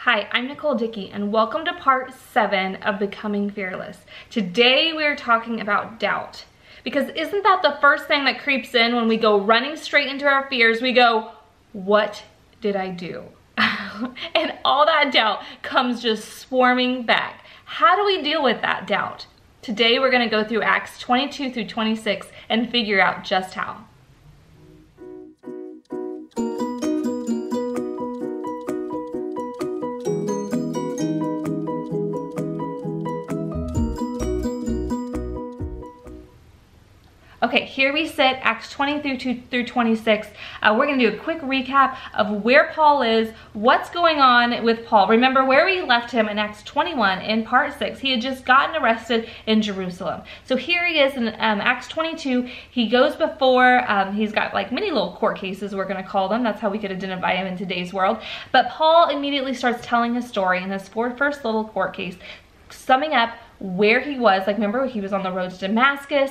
Hi, I'm Nicki, and welcome to part 7 of Becoming Fearless. Today we are talking about doubt. Because isn't that the first thing that creeps in when we go running straight into our fears? We go, what did I do? And all that doubt comes just swarming back. How do we deal with that doubt? Today we're going to go through Acts 22 through 26 and figure out just how. Okay, here we sit, Acts 22 through 26. We're going to do a quick recap of where Paul is, what's going on with Paul. Remember where we left him in Acts 21 in part 6. He had just gotten arrested in Jerusalem. So here he is in Acts 22. He goes before, he's got like many little court cases, we're going to call them. That's how we could identify him in today's world. But Paul immediately starts telling his story in this first little court case, summing up where he was. Like, remember, he was on the road to Damascus,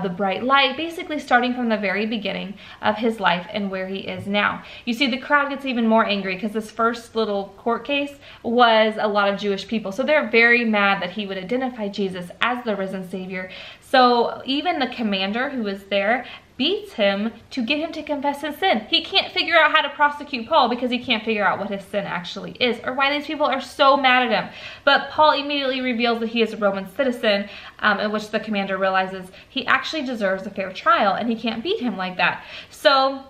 the bright light, basically starting from the very beginning of his life and where he is now. You see, the crowd gets even more angry because this first little court case was a lot of Jewish people. So they're very mad that he would identify Jesus as the risen Savior. So even the commander who was there beats him to get him to confess his sin. He can't figure out how to prosecute Paul because he can't figure out what his sin actually is or why these people are so mad at him. But Paul immediately reveals that he is a Roman citizen, in which the commander realizes he actually deserves a fair trial and he can't beat him like that. So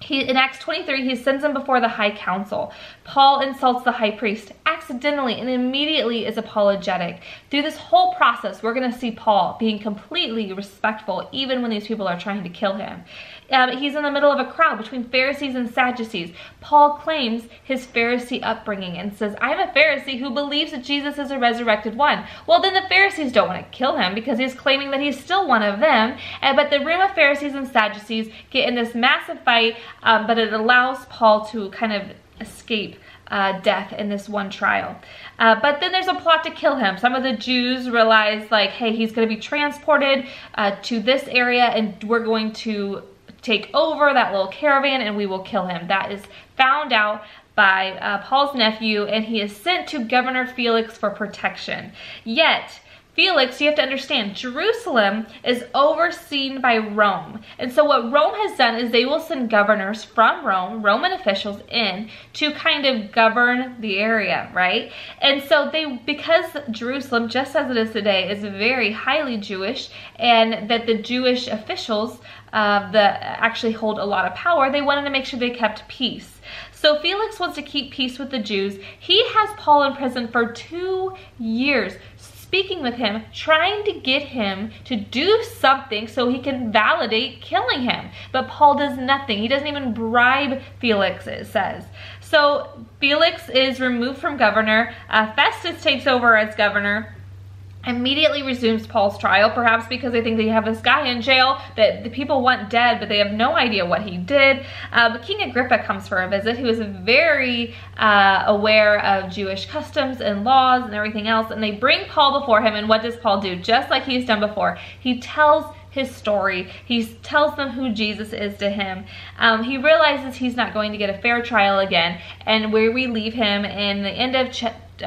in Acts 23, he sends him before the high council. Paul insults the high priest accidentally and immediately is apologetic. Through this whole process, we're going to see Paul being completely respectful even when these people are trying to kill him. He's in the middle of a crowd between Pharisees and Sadducees. Paul claims his Pharisee upbringing and says, I'm a Pharisee who believes that Jesus is a resurrected one. Well, then the Pharisees don't want to kill him because he's claiming that he's still one of them. But the room of Pharisees and Sadducees get in this massive fight, but it allows Paul to kind of escape death in this one trial. But then there's a plot to kill him. Some of the Jews realize, like, hey, he's going to be transported to this area and we're going to take over that little caravan and we will kill him. That is found out by Paul's nephew, and he is sent to Governor Felix for protection. Yet Felix, you have to understand, Jerusalem is overseen by Rome. And so what Rome has done is they will send governors from Rome, Roman officials, in to kind of govern the area, right? And so because Jerusalem, just as it is today, is very highly Jewish, and that the Jewish officials that actually hold a lot of power, they wanted to make sure they kept peace. So Felix wants to keep peace with the Jews. He has Paul in prison for 2 years, speaking with him, trying to get him to do something so he can validate killing him. But Paul does nothing. He doesn't even bribe Felix, it says. So Felix is removed from governor. Festus takes over as governor. Immediately resumes Paul's trial, perhaps because they think they have this guy in jail that the people want dead, but they have no idea what he did. King Agrippa comes for a visit, who is very aware of Jewish customs and laws and everything else, and they bring Paul before him, and what does Paul do? Just like he's done before, he tells his story. He tells them who Jesus is to him. He realizes he's not going to get a fair trial again, and where we leave him in the end of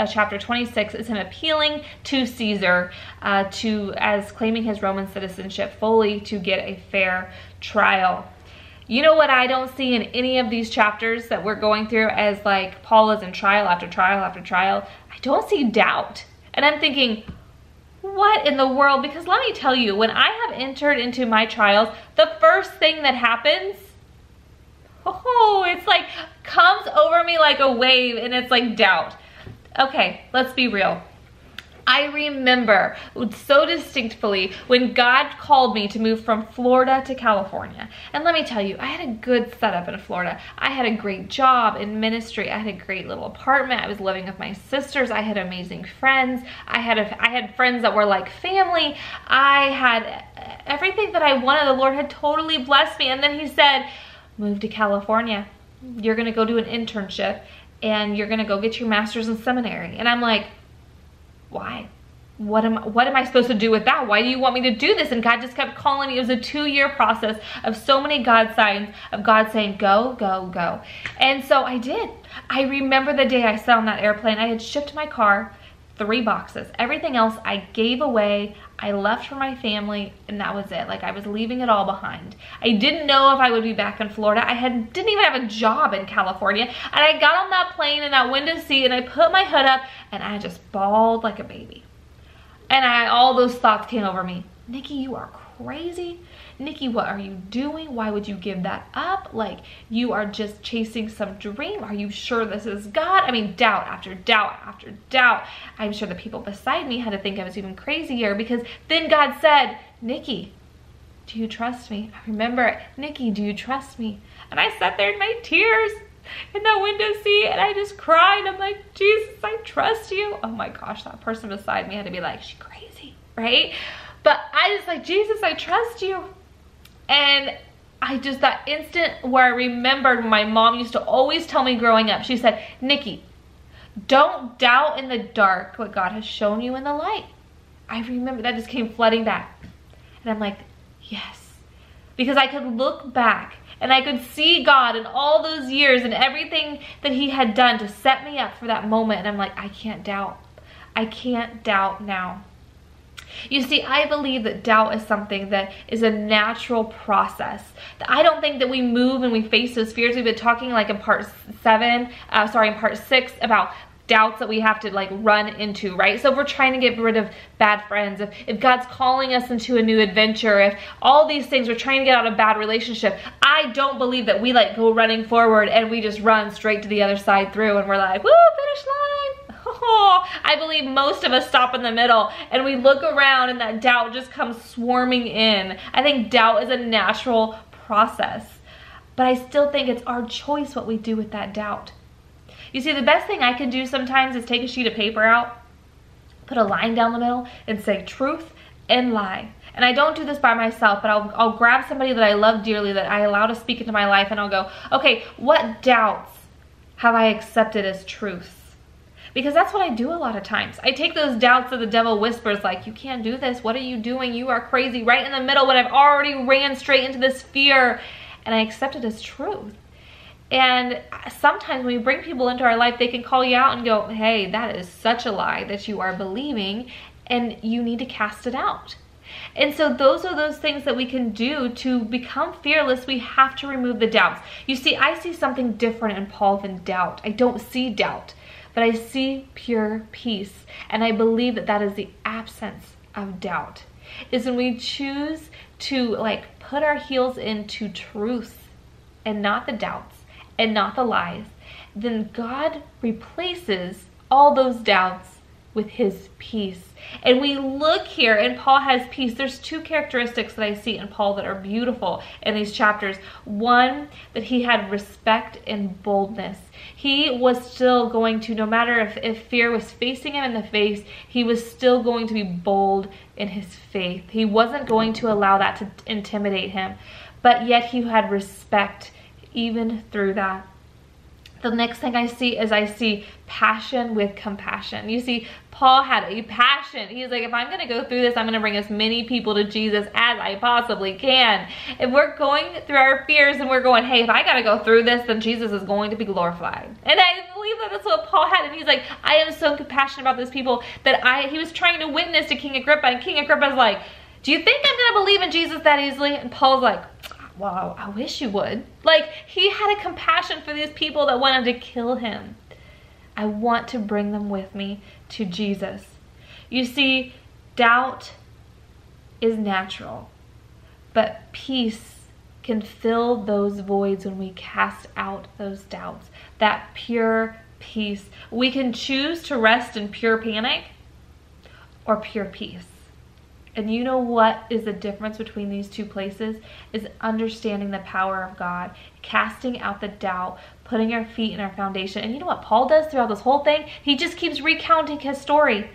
chapter 26 is him appealing to Caesar as claiming his Roman citizenship fully to get a fair trial. You know what I don't see in any of these chapters that we're going through as like Paul is in trial after trial after trial? I don't see doubt. And I'm thinking, what in the world? Because let me tell you, when I have entered into my trials, the first thing that happens, it's like comes over me like a wave, and it's like doubt. Okay, let's be real. I remember so distinctly when God called me to move from Florida to California. And let me tell you, I had a good setup in Florida. I had a great job in ministry. I had a great little apartment. I was living with my sisters. I had amazing friends. I had friends that were like family. I had everything that I wanted. The Lord had totally blessed me. And then he said, move to California. You're going to go do an internship and you're going to go get your master's in seminary. And I'm like, why? what am I supposed to do with that? Why do you want me to do this? And God just kept calling me. It was a 2-year process of so many God signs of God saying, go, go, go. And so I did. I remember the day I sat on that airplane. I had shipped my car 3 boxes. Everything else I gave away. I left for my family, and that was it. Like, I was leaving it all behind. I didn't know if I would be back in Florida. Didn't even have a job in California. And I got on that plane in that window seat, and I put my hood up, and I just bawled like a baby. And all those thoughts came over me. Nikki, you are crazy. Nikki, what are you doing? Why would you give that up? Like, you are just chasing some dream. Are you sure this is God? I mean, doubt after doubt after doubt. I'm sure the people beside me had to think I was even crazier, because then God said, Nikki, do you trust me? I remember it. Nikki, do you trust me? And I sat there in my tears in that window seat, and I just cried. I'm like, Jesus, I trust you. Oh my gosh, that person beside me had to be like, she's crazy, right? But I just like, Jesus, I trust you. And I just, that instant where I remembered my mom used to always tell me growing up, she said, Nikki, don't doubt in the dark what God has shown you in the light. I remember that just came flooding back. And I'm like, yes. Because I could look back and I could see God in all those years and everything that he had done to set me up for that moment. And I'm like, I can't doubt. I can't doubt now. You see, I believe that doubt is something that is a natural process. I don't think that we move and we face those fears. We've been talking like in part 6 about doubts that we have to like run into, right? So if we're trying to get rid of bad friends, if God's calling us into a new adventure, if all these things, we're trying to get out of a bad relationship, I don't believe that we like go running forward and we just run straight to the other side through and we're like, woo, finish line. Oh, I believe most of us stop in the middle and we look around and that doubt just comes swarming in. I think doubt is a natural process, but I still think it's our choice what we do with that doubt. You see, the best thing I can do sometimes is take a sheet of paper out, put a line down the middle, and say truth and lie. And I don't do this by myself, but I'll grab somebody that I love dearly, that I allow to speak into my life, and I'll go, okay, what doubts have I accepted as truths? Because that's what I do a lot of times. I take those doubts that the devil whispers, like, you can't do this, what are you doing, you are crazy, right in the middle when I've already ran straight into this fear, and I accept it as truth. And sometimes when we bring people into our life, they can call you out and go, hey, that is such a lie that you are believing, and you need to cast it out. And so those are those things that we can do to become fearless. We have to remove the doubts. You see, I see something different in Paul than doubt. I don't see doubt, but I see pure peace. And I believe that that is the absence of doubt. Is when we choose to like put our heels into truth and not the doubts and not the lies, then God replaces all those doubts with his peace. And we look here, and Paul has peace. There's two characteristics that I see in Paul that are beautiful in these chapters. One, that he had respect and boldness. He was still going to, no matter if fear was facing him in the face, he was still going to be bold in his faith. He wasn't going to allow that to intimidate him, but yet he had respect even through that. The next thing I see is I see passion with compassion. You see, Paul had a passion. He's like, if I'm going to go through this, I'm going to bring as many people to Jesus as I possibly can. If we're going through our fears and we're going, hey, if I got to go through this, then Jesus is going to be glorified. And I believe that that's what Paul had. And he's like, I am so compassionate about these people that he was trying to witness to King Agrippa. And King Agrippa's like, do you think I'm going to believe in Jesus that easily? And Paul's like, well, I wish you would. Like, he had a compassion for these people that wanted to kill him. I want to bring them with me to Jesus. You see, doubt is natural, but peace can fill those voids when we cast out those doubts. That pure peace. We can choose to rest in pure panic or pure peace. And you know what is the difference between these two places? Is understanding the power of God, casting out the doubt, putting our feet in our foundation. And you know what Paul does throughout this whole thing? He just keeps recounting his story.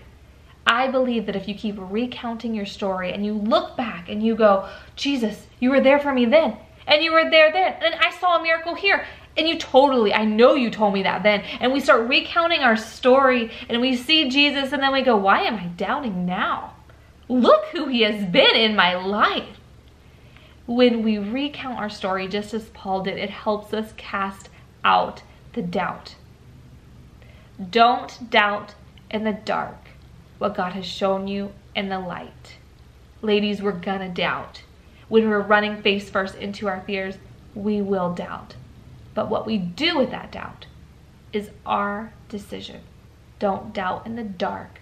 I believe that if you keep recounting your story and you look back and you go, Jesus, you were there for me then, and you were there then, and I saw a miracle here, And you totally, I know you told me that then. And we start recounting our story and we see Jesus and then we go, why am I doubting now? Look who he has been in my life. When we recount our story, just as Paul did, it helps us cast out the doubt. Don't doubt in the dark what God has shown you in the light. Ladies, we're gonna doubt. When we're running face first into our fears, we will doubt. But what we do with that doubt is our decision. Don't doubt in the dark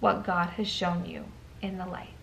what God has shown you in the light.